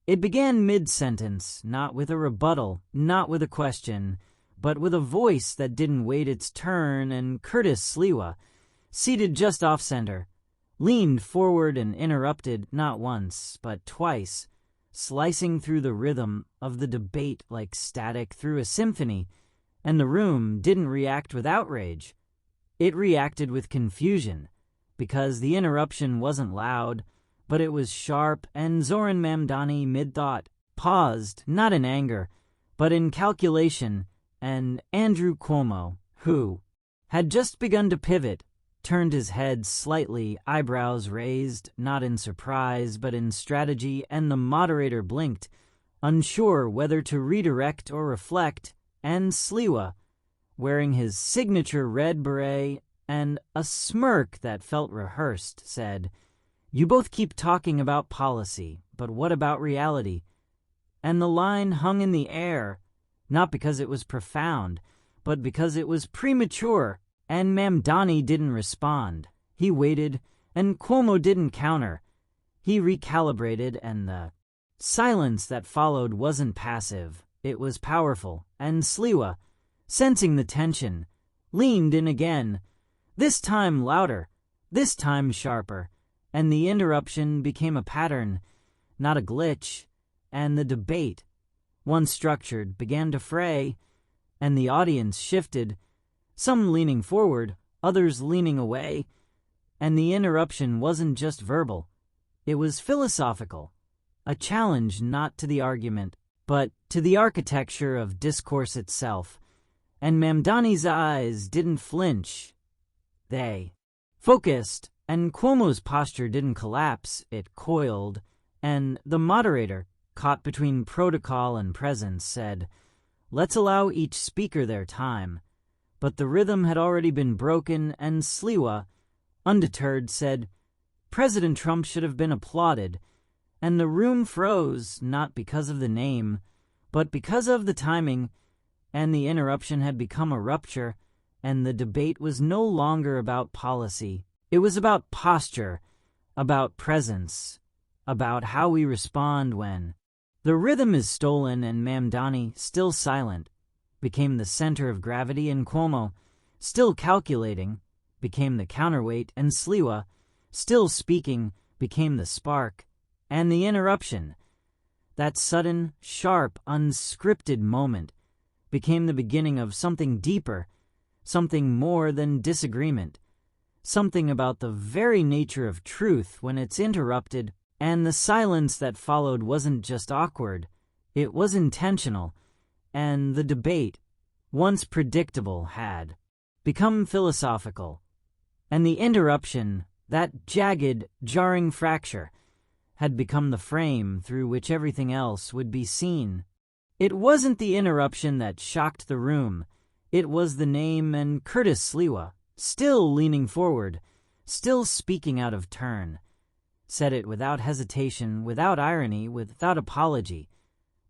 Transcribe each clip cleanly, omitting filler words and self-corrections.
It began mid-sentence, not with a rebuttal, not with a question, but with a voice that didn't wait its turn, and Curtis Sliwa, seated just off-center, leaned forward and interrupted not once, but twice, slicing through the rhythm of the debate like static through a symphony, and the room didn't react with outrage. It reacted with confusion, because the interruption wasn't loud, but it was sharp, and Zoran Mamdani, mid-thought, paused, not in anger, but in calculation, and Andrew Cuomo, who had just begun to pivot, turned his head slightly, eyebrows raised, not in surprise, but in strategy, and the moderator blinked, unsure whether to redirect or reflect, and Sliwa, wearing his signature red beret and a smirk that felt rehearsed, said, "You both keep talking about policy, but what about reality?" And the line hung in the air, not because it was profound, but because it was premature, and Mamdani didn't respond. He waited, and Cuomo didn't counter. He recalibrated, and the silence that followed wasn't passive. It was powerful, and Sliwa, sensing the tension, leaned in again, this time louder, this time sharper, and the interruption became a pattern, not a glitch, and the debate, once structured, began to fray, and the audience shifted, some leaning forward, others leaning away, and the interruption wasn't just verbal, it was philosophical, a challenge not to the argument, but to the architecture of discourse itself, and Mamdani's eyes didn't flinch. They focused, and Cuomo's posture didn't collapse, it coiled, and the moderator, caught between protocol and presence, said, "Let's allow each speaker their time." But the rhythm had already been broken, and Sliwa, undeterred, said, "President Trump should have been applauded," and the room froze, not because of the name, but because of the timing, and the interruption had become a rupture, and the debate was no longer about policy. It was about posture, about presence, about how we respond when the rhythm is stolen, and Mamdani, still silent, became the center of gravity, and Cuomo, still calculating, became the counterweight, and Sliwa, still speaking, became the spark, and the interruption, that sudden, sharp, unscripted moment, became the beginning of something deeper, something more than disagreement, something about the very nature of truth when it's interrupted, and the silence that followed wasn't just awkward, it was intentional, and the debate, once predictable, had become philosophical, and the interruption, that jagged, jarring fracture, had become the frame through which everything else would be seen. It wasn't the interruption that shocked the room, it was the name, and Curtis Sliwa, still leaning forward, still speaking out of turn, said it without hesitation, without irony, without apology.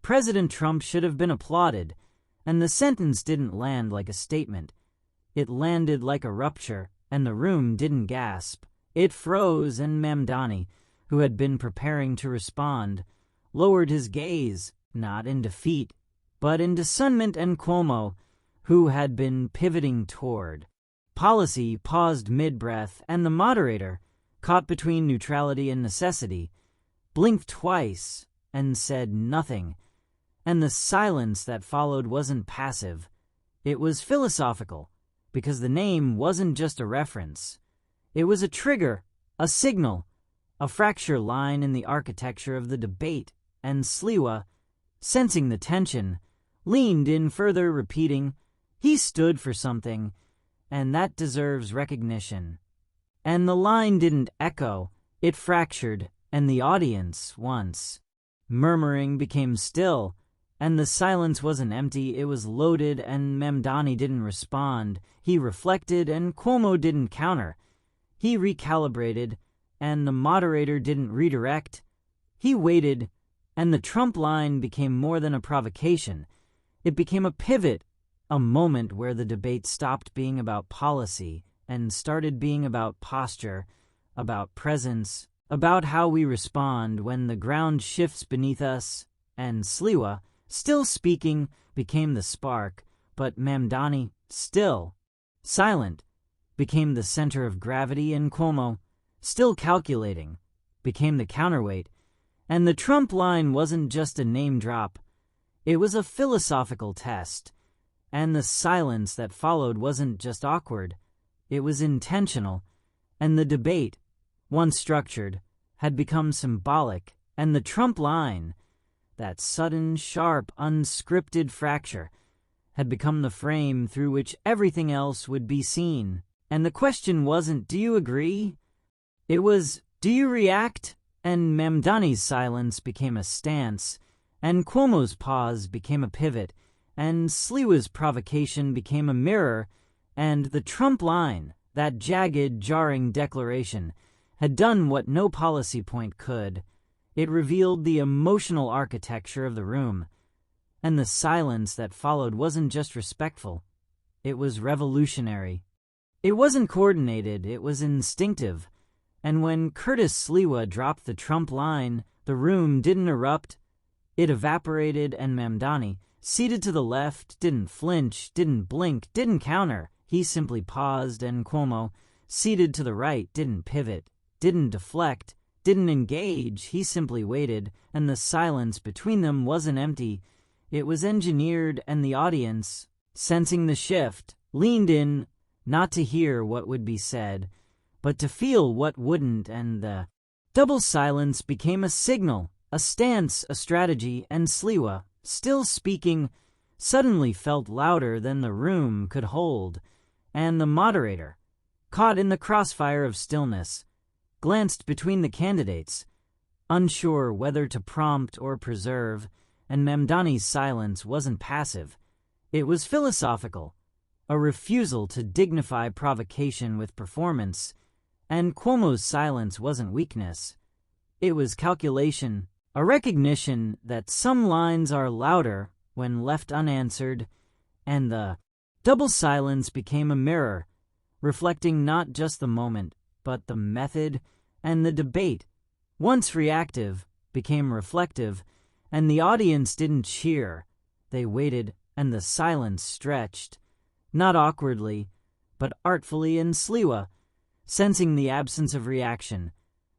President Trump should have been applauded, and the sentence didn't land like a statement. It landed like a rupture, and the room didn't gasp. It froze, and Mamdani, who had been preparing to respond, lowered his gaze, not in defeat, but in discernment, and Cuomo, who had been pivoting toward policy, paused mid-breath, and the moderator, caught between neutrality and necessity, blinked twice and said nothing, and the silence that followed wasn't passive. It was philosophical, because the name wasn't just a reference. It was a trigger, a signal, a fracture line in the architecture of the debate, and Sliwa, sensing the tension, leaned in further, repeating, "He stood for something, and that deserves recognition." And the line didn't echo, it fractured, and the audience, once murmuring, became still, and the silence wasn't empty, it was loaded, and Mamdani didn't respond. He reflected, and Cuomo didn't counter. He recalibrated, and the moderator didn't redirect. He waited, and the Trump line became more than a provocation. It became a pivot, a moment where the debate stopped being about policy and started being about posture, about presence, about how we respond when the ground shifts beneath us, and Sliwa, still speaking, became the spark, but Mamdani, still silent, became the center of gravity, and Cuomo, still calculating, became the counterweight. And the Trump line wasn't just a name drop, it was a philosophical test. And the silence that followed wasn't just awkward, it was intentional. And the debate, once structured, had become symbolic. And the Trump line, that sudden, sharp, unscripted fracture, had become the frame through which everything else would be seen. And the question wasn't, do you agree? It was, do you react? And Mamdani's silence became a stance, and Cuomo's pause became a pivot, and Sliwa's provocation became a mirror, and the Trump line, that jagged, jarring declaration, had done what no policy point could. It revealed the emotional architecture of the room. And the silence that followed wasn't just respectful, it was revolutionary. It wasn't coordinated, it was instinctive. And when Curtis Sliwa dropped the Trump line, the room didn't erupt, it evaporated, and Mamdani, seated to the left, didn't flinch, didn't blink, didn't counter. He simply paused, and Cuomo, seated to the right, didn't pivot, didn't deflect, didn't engage. He simply waited, and the silence between them wasn't empty. It was engineered, and the audience, sensing the shift, leaned in, not to hear what would be said, but to feel what wouldn't, and the double silence became a signal, a stance, a strategy, and Sliwa, still speaking, suddenly felt louder than the room could hold, and the moderator, caught in the crossfire of stillness, glanced between the candidates, unsure whether to prompt or preserve. And Mamdani's silence wasn't passive. It was philosophical, a refusal to dignify provocation with performance. And Cuomo's silence wasn't weakness. It was calculation, a recognition that some lines are louder when left unanswered. And the double silence became a mirror, reflecting not just the moment, but the method. And the debate, once reactive, became reflective. And the audience didn't cheer. They waited, and the silence stretched, not awkwardly, but artfully. And Sliwa, sensing the absence of reaction,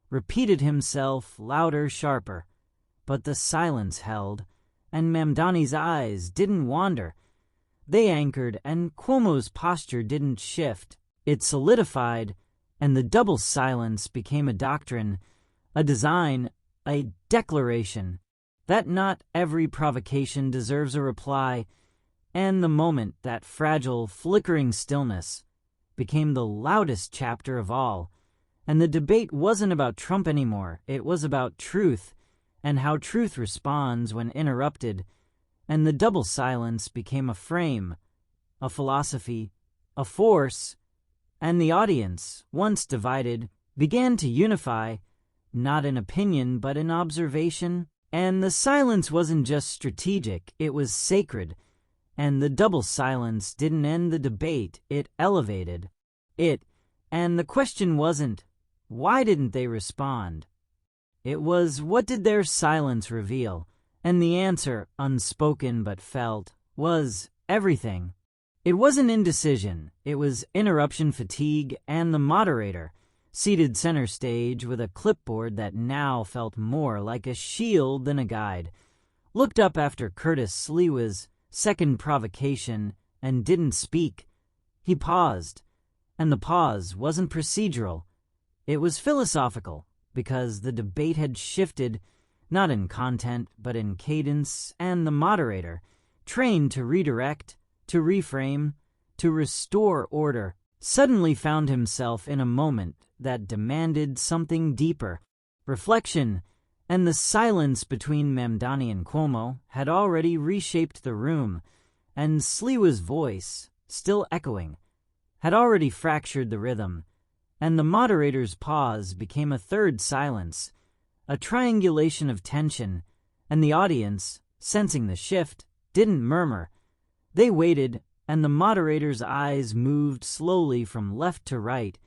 repeated himself louder, sharper. But the silence held, and Mamdani's eyes didn't wander. They anchored, and Cuomo's posture didn't shift. It solidified, and the double silence became a doctrine, a design, a declaration. That not every provocation deserves a reply, and the moment that fragile, flickering stillness became the loudest chapter of all. And the debate wasn't about Trump anymore, it was about truth, and how truth responds when interrupted. And the double silence became a frame, a philosophy, a force, and the audience, once divided, began to unify, not in opinion but in observation. And the silence wasn't just strategic, it was sacred. And the double silence didn't end the debate, it elevated it. And the question wasn't, why didn't they respond? It was, what did their silence reveal? And the answer, unspoken but felt, was everything. It wasn't indecision, it was interruption fatigue. And the moderator, seated center stage with a clipboard that now felt more like a shield than a guide, looked up after Curtis Sliwa's second provocation and didn't speak. He paused, and the pause wasn't procedural. It was philosophical, because the debate had shifted, not in content but in cadence, and the moderator, trained to redirect, to reframe, to restore order, suddenly found himself in a moment that demanded something deeper, reflection. And the silence between Mamdani and Cuomo had already reshaped the room, and Sliwa's voice, still echoing, had already fractured the rhythm, and the moderator's pause became a third silence, a triangulation of tension. And the audience, sensing the shift, didn't murmur. They waited, and the moderator's eyes moved slowly from left to right,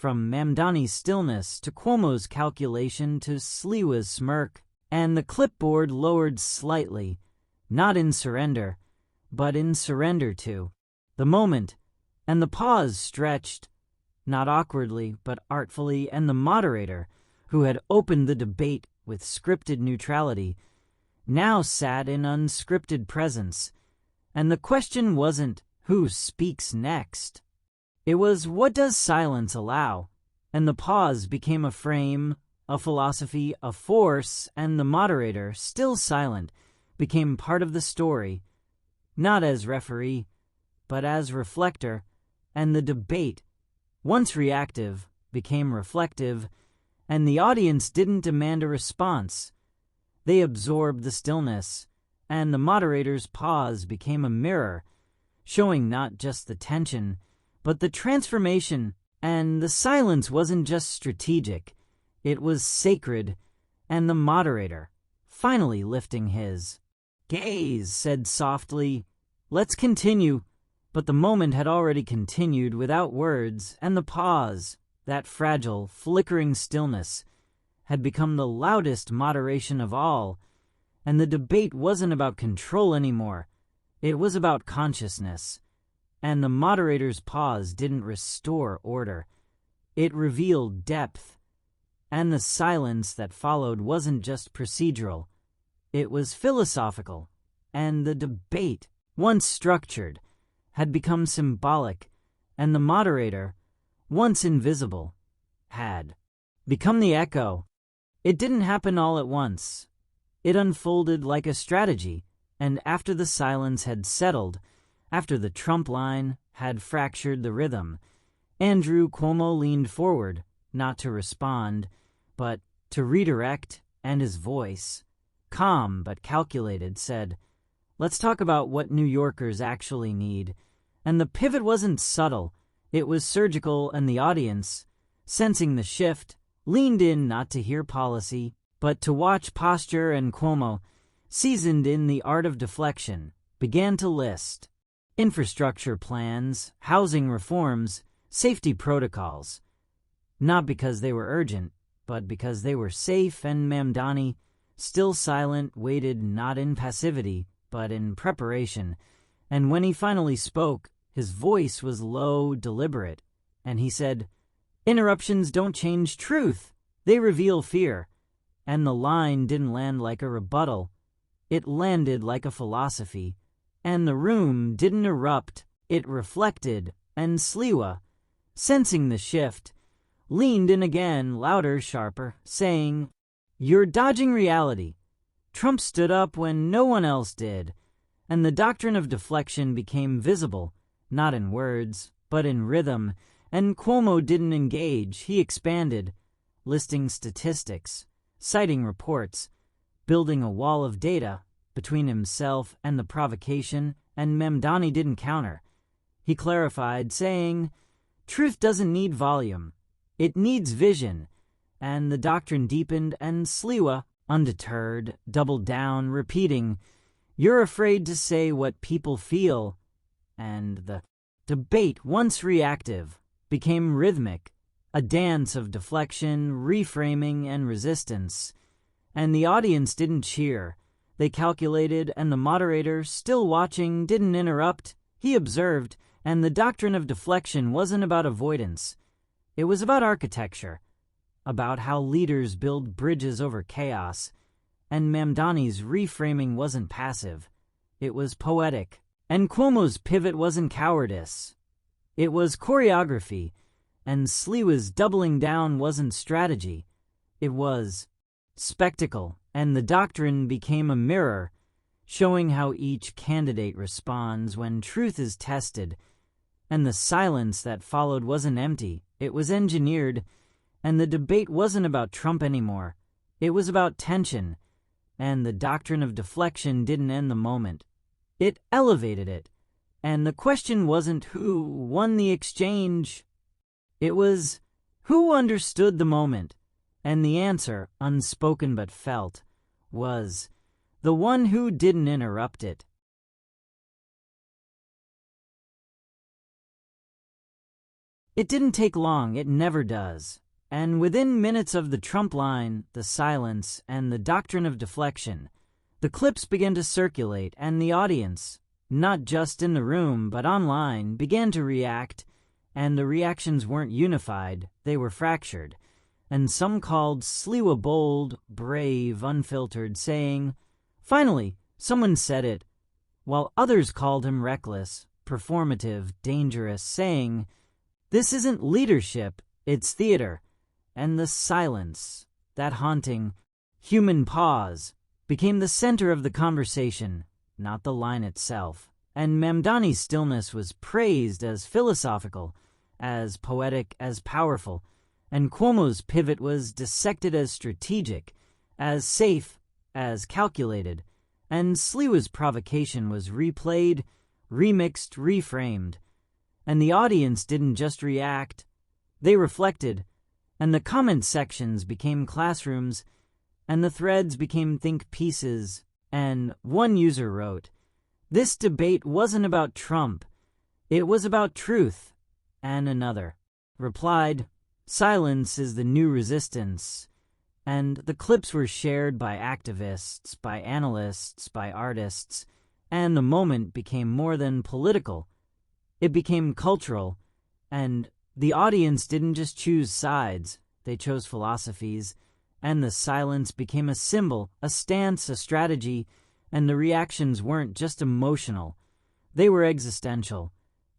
from Mamdani's stillness to Cuomo's calculation to Sliwa's smirk, and the clipboard lowered slightly, not in surrender, but in surrender to the moment, and the pause stretched, not awkwardly, but artfully, and the moderator, who had opened the debate with scripted neutrality, now sat in unscripted presence, and the question wasn't who speaks next. It was what does silence allow, and the pause became a frame, a philosophy, a force, and the moderator, still silent, became part of the story, not as referee, but as reflector, and the debate, once reactive, became reflective, and the audience didn't demand a response. They absorbed the stillness, and the moderator's pause became a mirror, showing not just the tension, but the transformation, and the silence wasn't just strategic, it was sacred, and the moderator, finally lifting his gaze, said softly, "Let's continue." But the moment had already continued without words, and the pause, that fragile, flickering stillness, had become the loudest moderation of all, and the debate wasn't about control anymore. It was about consciousness, and the moderator's pause didn't restore order. It revealed depth, and the silence that followed wasn't just procedural. It was philosophical, and the debate, once structured, had become symbolic, and the moderator, once invisible, had become the echo. It didn't happen all at once. It unfolded like a strategy, and after the silence had settled, after the Trump line had fractured the rhythm, Andrew Cuomo leaned forward, not to respond, but to redirect, and his voice, calm but calculated, said, "Let's talk about what New Yorkers actually need." And the pivot wasn't subtle, it was surgical, and the audience, sensing the shift, leaned in not to hear policy, but to watch posture, and Cuomo, seasoned in the art of deflection, began to list infrastructure plans, housing reforms, safety protocols, not because they were urgent, but because they were safe, and Mamdani, still silent, waited not in passivity, but in preparation, and when he finally spoke, his voice was low, deliberate, and he said, "Interruptions don't change truth, they reveal fear." And the line didn't land like a rebuttal, it landed like a philosophy, and the room didn't erupt, it reflected, and Sliwa, sensing the shift, leaned in again, louder, sharper, saying, "You're dodging reality. Trump stood up when no one else did." And the doctrine of deflection became visible, not in words, but in rhythm, and Cuomo didn't engage, he expanded, listing statistics, citing reports, building a wall of data between himself and the provocation, and Mamdani didn't counter. He clarified, saying, "Truth doesn't need volume, it needs vision," and the doctrine deepened, and Sliwa, undeterred, doubled down, repeating, "You're afraid to say what people feel," and the debate, once reactive, became rhythmic, a dance of deflection, reframing, and resistance. And the audience didn't cheer, they calculated, and the moderator, still watching, didn't interrupt, he observed, and the doctrine of deflection wasn't about avoidance. It was about architecture, about how leaders build bridges over chaos, and Mamdani's reframing wasn't passive, it was poetic, and Cuomo's pivot wasn't cowardice, it was choreography, and Sliwa's doubling down wasn't strategy, it was spectacle, and the doctrine became a mirror, showing how each candidate responds when truth is tested, and the silence that followed wasn't empty, it was engineered, and the debate wasn't about Trump anymore, it was about tension, and the doctrine of deflection didn't end the moment, it elevated it, and the question wasn't who won the exchange, it was who understood the moment, and the answer, unspoken but felt, was the one who didn't interrupt it. It didn't take long, it never does. And within minutes of the Trump line, the silence, and the doctrine of deflection, the clips began to circulate, and the audience, not just in the room but online, began to react, and the reactions weren't unified, they were fractured. And some called Sliwa bold, brave, unfiltered, saying, "Finally, someone said it," while others called him reckless, performative, dangerous, saying, "This isn't leadership, it's theater." And the silence, that haunting, human pause, became the center of the conversation, not the line itself. And Mamdani's stillness was praised as philosophical, as poetic, as powerful, and Cuomo's pivot was dissected as strategic, as safe, as calculated, and Sliwa's provocation was replayed, remixed, reframed. And the audience didn't just react, they reflected, and the comment sections became classrooms, and the threads became think pieces, and one user wrote, "This debate wasn't about Trump, it was about truth," and another replied, "Silence is the new resistance," and the clips were shared by activists, by analysts, by artists, and the moment became more than political. It became cultural, and the audience didn't just choose sides, they chose philosophies, and the silence became a symbol, a stance, a strategy, and the reactions weren't just emotional, they were existential,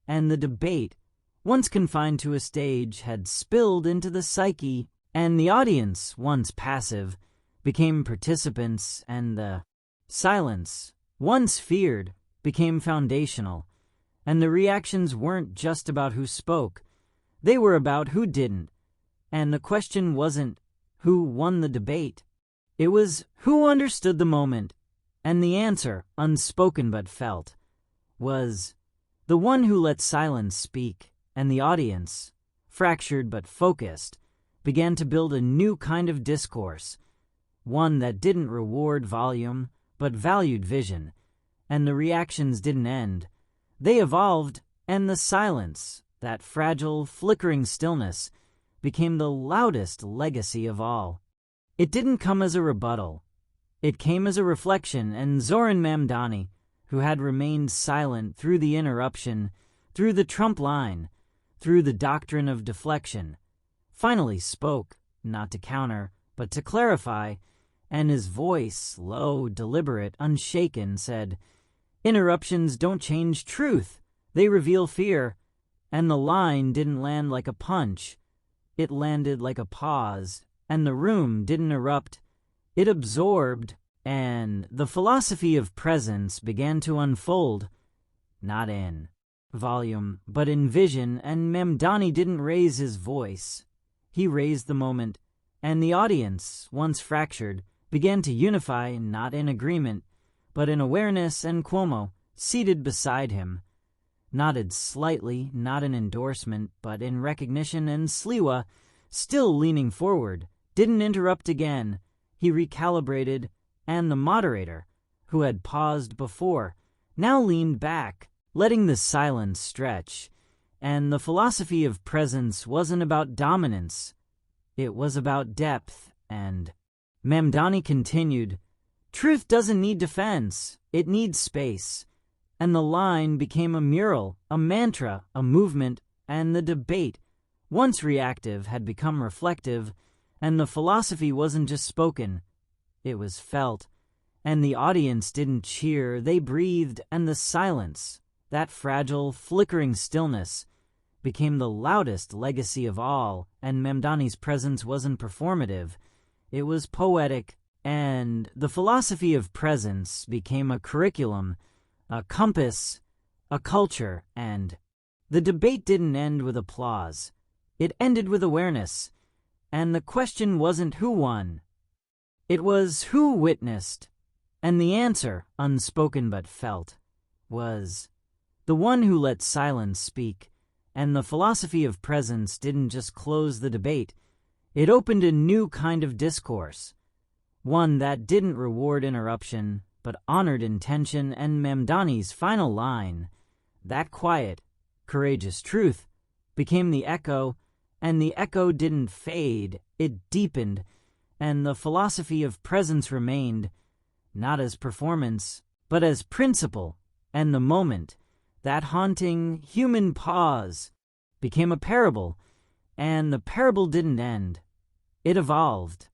and the debate, once confined to a stage, had spilled into the psyche, and the audience, once passive, became participants, and the silence, once feared, became foundational. And the reactions weren't just about who spoke, they were about who didn't. And the question wasn't who won the debate, it was who understood the moment. And the answer, unspoken but felt, was the one who let silence speak. And the audience, fractured but focused, began to build a new kind of discourse, one that didn't reward volume but valued vision. And the reactions didn't end. They evolved, and the silence, that fragile, flickering stillness, became the loudest legacy of all. It didn't come as a rebuttal. It came as a reflection, and Zoran Mamdani, who had remained silent through the interruption, through the Trump line, through the doctrine of deflection, finally spoke, not to counter, but to clarify, and his voice, low, deliberate, unshaken, said, "Interruptions don't change truth, they reveal fear." And the line didn't land like a punch, it landed like a pause, and the room didn't erupt, it absorbed, and the philosophy of presence began to unfold, not in volume, but in vision. And Mamdani didn't raise his voice, he raised the moment, and the audience, once fractured, began to unify, not in agreement, but in awareness. And Cuomo, seated beside him, nodded slightly, not in endorsement, but in recognition. And Sliwa, still leaning forward, didn't interrupt again, he recalibrated, and the moderator, who had paused before, now leaned back, letting the silence stretch. And the philosophy of presence wasn't about dominance, it was about depth. And Mamdani continued, "Truth doesn't need defense, it needs space." And the line became a mural, a mantra, a movement, and the debate, once reactive, had become reflective, and the philosophy wasn't just spoken, it was felt. And the audience didn't cheer, they breathed, and the silence, that fragile, flickering stillness, became the loudest legacy of all. And Mamdani's presence wasn't performative, it was poetic, and the philosophy of presence became a curriculum, a compass, a culture. And the debate didn't end with applause, it ended with awareness. And the question wasn't who won, it was who witnessed. And the answer, unspoken but felt, was the one who let silence speak. And the philosophy of presence didn't just close the debate, it opened a new kind of discourse, one that didn't reward interruption, but honored intention. And Mamdani's final line, that quiet, courageous truth, became the echo, and the echo didn't fade, it deepened, and the philosophy of presence remained, not as performance, but as principle, and the moment, that haunting human pause, became a parable, and the parable didn't end. It evolved.